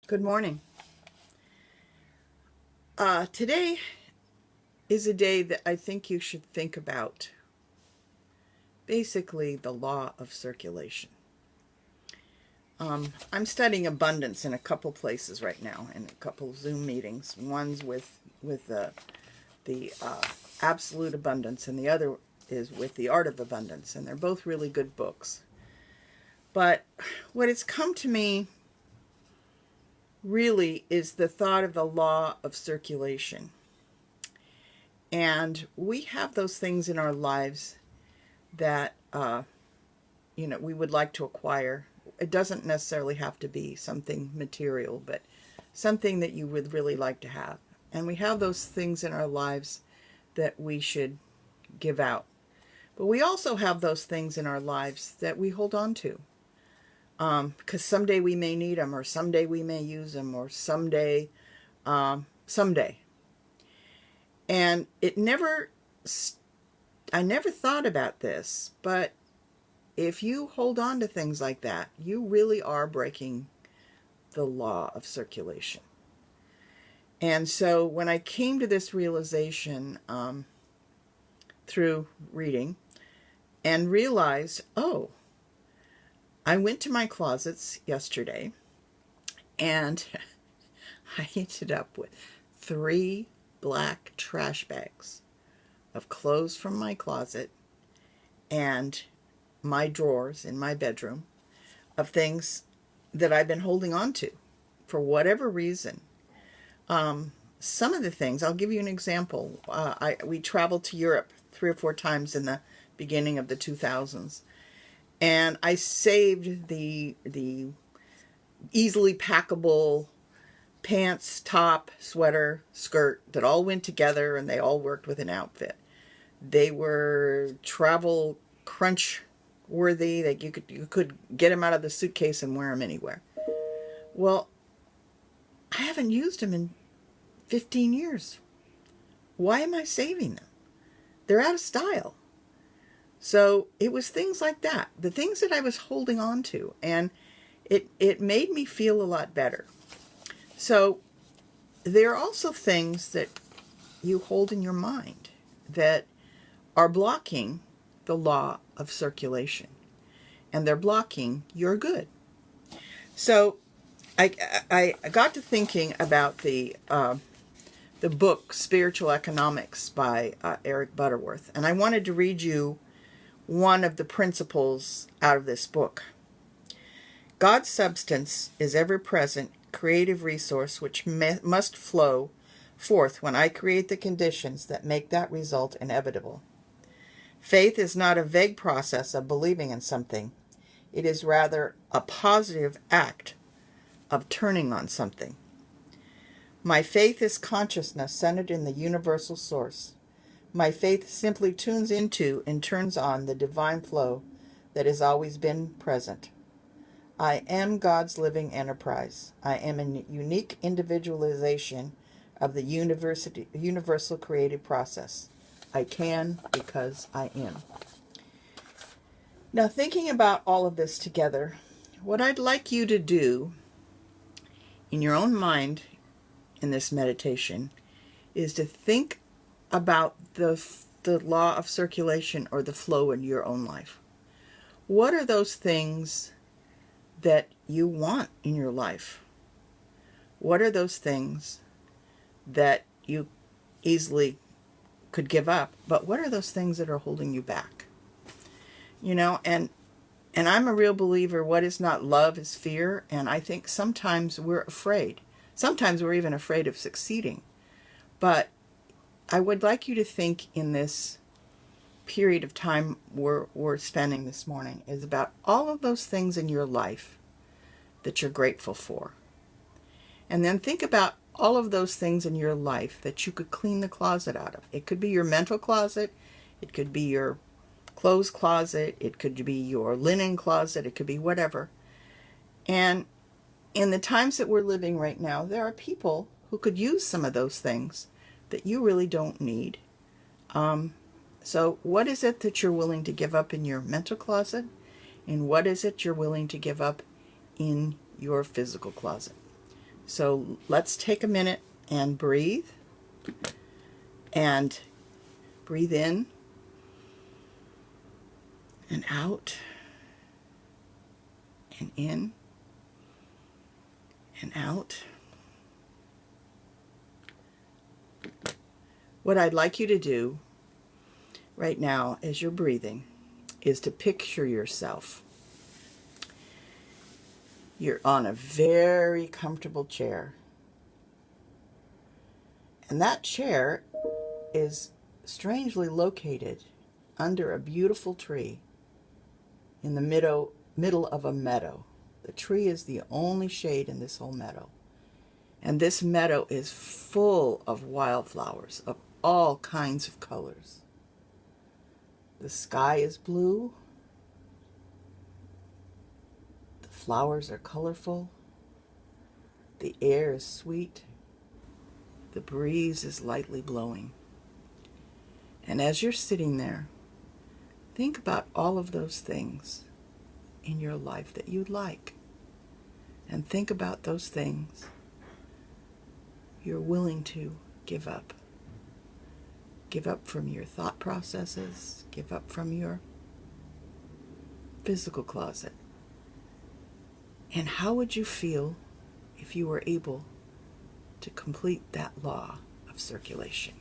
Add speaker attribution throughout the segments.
Speaker 1: Good morning. Today is a day that I think you should think about basically the law of circulation. I'm studying abundance in a couple places right now, in a couple Zoom meetings. One's with the absolute abundance, and the other is with the art of abundance, and they're both really good books. But what has come to me really is the thought of the law of circulation. And we have those things in our lives that we would like to acquire. It doesn't necessarily have to be something material, but something that you would really like to have. And we have those things in our lives that we should give out. But we also have those things in our lives that we hold on to. Because someday we may need them, or someday we may use them, or someday. And I never thought about this, but if you hold on to things like that, you really are breaking the law of circulation. And so when I came to this realization through reading and realized, I went to my closets yesterday and I ended up with 3 black trash bags of clothes from my closet and my drawers in my bedroom of things that I've been holding on to for whatever reason. Some of the things, I'll give you an example. We traveled to Europe 3 or 4 times in the beginning of the 2000s, and I saved the easily packable pants, top, sweater, skirt that all went together and they all worked with an outfit. They were travel crunch worthy, that you could get them out of the suitcase and wear them anywhere. Well, I haven't used them in 15 years. Why am I saving them? They're out of style. So it was things like that, the things that I was holding on to, and it made me feel a lot better. So there are also things that you hold in your mind that are blocking the law of circulation, and they're blocking your good. So I got to thinking about the book Spiritual Economics by Eric Butterworth, and I wanted to read you one of the principles out of this book. God's substance is ever-present, creative resource which must flow forth when I create the conditions that make that result inevitable. Faith is not a vague process of believing in something. It is rather a positive act of turning on something. My faith is consciousness centered in the universal source. My faith simply tunes into and turns on the divine flow that has always been present. I am God's living enterprise. I am a unique individualization of the universal creative process. I can because I am. Now, thinking about all of this together, what I'd like you to do in your own mind in this meditation is to think about the law of circulation or the flow in your own life. What are those things that you want in your life? What are those things that you easily could give up, but what are those things that are holding you back? And I'm a real believer, what is not love is fear, and I think sometimes we're afraid. Sometimes we're even afraid of succeeding. But I would like you to think in this period of time we're spending this morning is about all of those things in your life that you're grateful for. And then think about all of those things in your life that you could clean the closet out of. It could be your mental closet. It could be your clothes closet. It could be your linen closet. It could be whatever. And in the times that we're living right now, there are people who could use some of those things that you really don't need. So what is it that you're willing to give up in your mental closet? And what is it you're willing to give up in your physical closet? So let's take a minute and breathe. And breathe in and out and in and out. What I'd like you to do right now as you're breathing is to picture yourself. You're on a very comfortable chair. And that chair is strangely located under a beautiful tree in the middle of a meadow. The tree is the only shade in this whole meadow. And this meadow is full of wildflowers of all kinds of colors. The sky is blue. The flowers are colorful. The air is sweet. The breeze is lightly blowing. And as you're sitting there, think about all of those things in your life that you'd like. And think about those things you're willing to give up. Give up from your thought processes. Give up from your physical closet. And how would you feel if you were able to complete that law of circulation?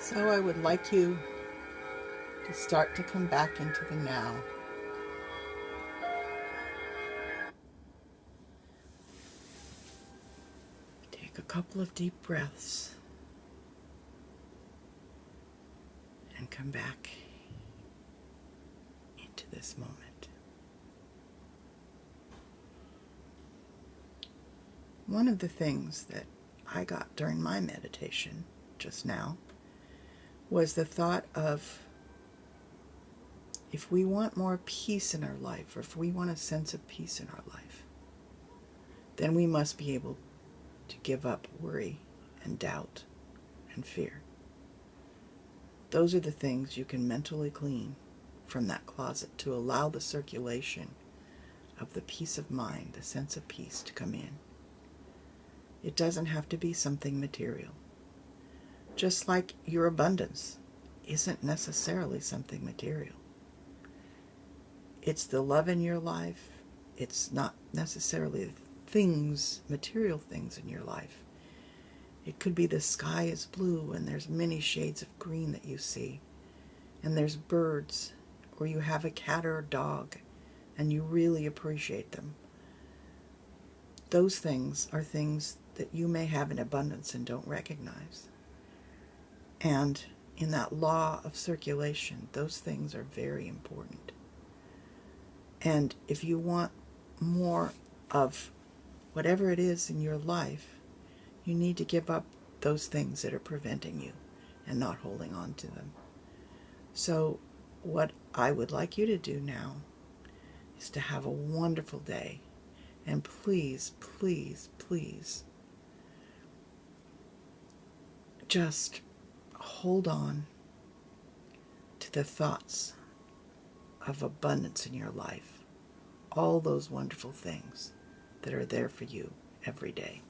Speaker 1: So I would like you to start to come back into the now. Take a couple of deep breaths and come back into this moment. One of the things that I got during my meditation just now was the thought of, if we want more peace in our life, or if we want a sense of peace in our life, then we must be able to give up worry and doubt and fear. Those are the things you can mentally clean from that closet to allow the circulation of the peace of mind, the sense of peace, to come in. It doesn't have to be something material. Just like your abundance isn't necessarily something material. It's the love in your life. It's not necessarily things, material things in your life. It could be the sky is blue and there's many shades of green that you see. And there's birds, or you have a cat or a dog and you really appreciate them. Those things are things that you may have in abundance and don't recognize. And in that law of circulation, those things are very important. And if you want more of whatever it is in your life, you need to give up those things that are preventing you and not holding on to them. So what I would like you to do now is to have a wonderful day. And please, please, please, just hold on to the thoughts of abundance in your life. All those wonderful things that are there for you every day.